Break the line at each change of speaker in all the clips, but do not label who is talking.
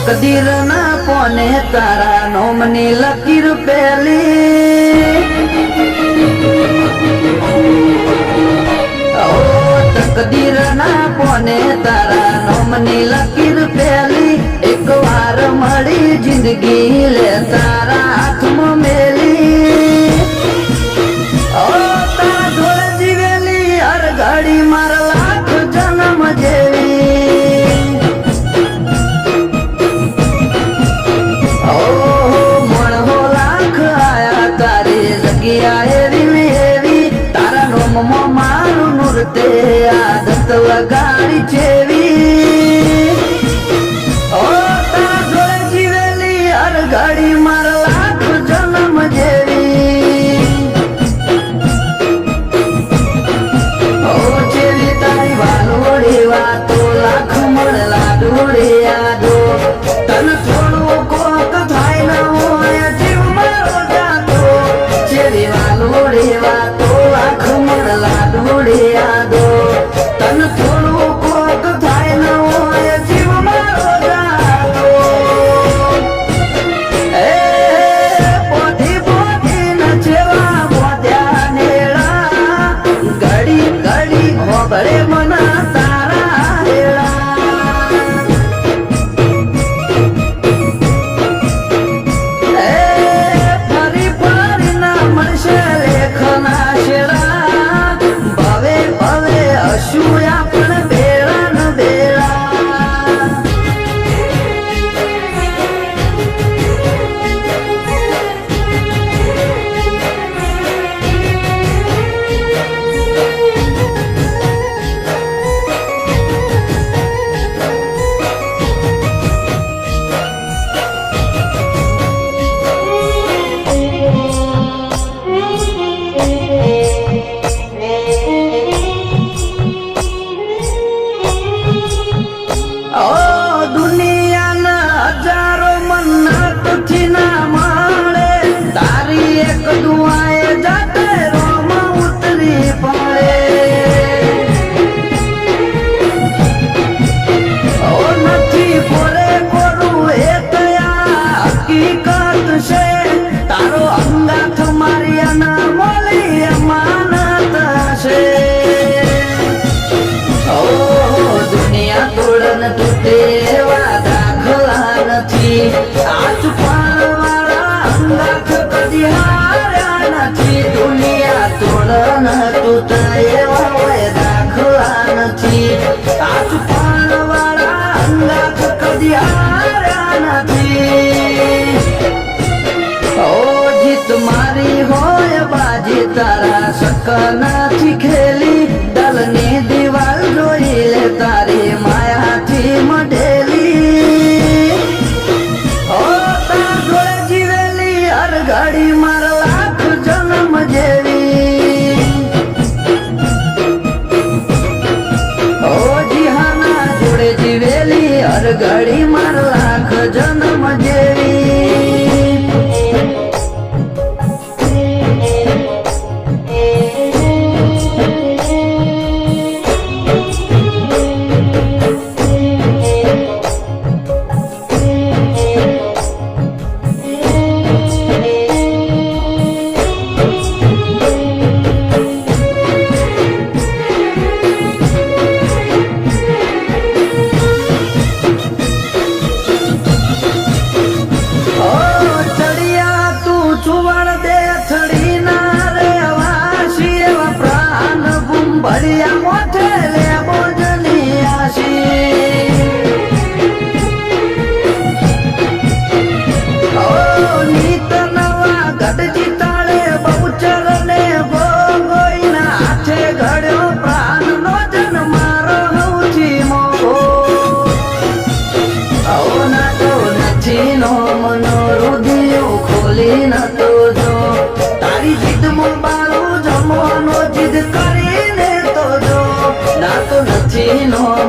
તકદીર ના પોને તારા નોમની લકીર પેલી તકદીર ના પોને તારા નોમની લકીર પેલી એક વાર મળી જિંદગી લે તારા હાથમાં મેલી તારા જોડે જીવેલી હર ઘડી મારા લાખ જન્મ જેવી મણહો લાખ આયા તારી જગ્યા એવી એવી તારા નોમમાં મારું નૃત્ય આદત લગાડી છેવી તારા જોડે જીવેલી હર ઘડી મારા લાખ જન્મ જેવી જેવી તારી વાલોડી વાતો લાખ મળે લાડોડી યાદો તને થોડું કોક થાય ન હોય જીવ મારો જાતો જેવી વાલોડી વાતો લાખ મળે લાડોડી યાદો તને થોડું કોક થાય ન હોય જીવ મારો જાતો એ પોથી પોથી નચેવા મોત્યા નેડા ઘડી ઘડી હોબળે મના તારા હેડા ફરી ફરી ના મળશે લેખના શેડા ભવે ભવે હશું આપણે બેડા ન બેડા દુનિયાના હજારો મન્નતથી ના મળે તારી એક દુઆએ જાતે રોમાં ઉતરી પડે નથી કોરે કોરું એ તયા હકીકત છે તારો અંગાથ મારિયાના મોલી અમાનત છે દુનિયા તોડન તૂટે એવા દાખલા નથી આજ પાળવાળા અંગાથ કદી હાર્યા નથી દુનિયા તોડન તૂટે એવા હોય દાખલા નથી આજ પાળવાળા અંગાથ કદી હાર્યા નથી જીત મારી હોય બાજી તારા સકનાથી ખેલી દલની દિવાલ જોઈ લે તારી માયાથી મઢેલી તારા જોડે જીવેલી હર ઘડી મારા લાખ જન્મ જેવી જીહાના જોડે જીવેલી હર ઘડી મારા લાખ જન્મ જેવી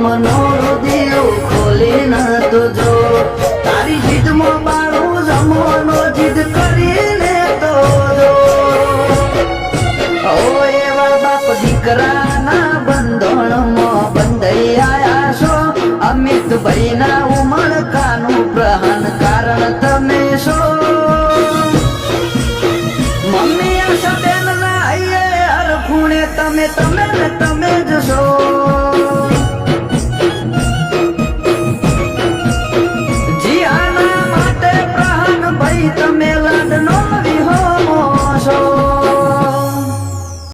મનોરું દિયું ખોલી ન તો જો તારી જીદમાં મારું જમવાનો જીદ કરીને તો જો ઓ એવા બાપ દીકરાના બંધણમાં બંધાઈ આયા છો અમિતભાઈના ઉમળકાનું પ્રહન કારણ તમે છો મમ્મી આશા બેન ના હૈયે હર ખૂણે તમે જ છો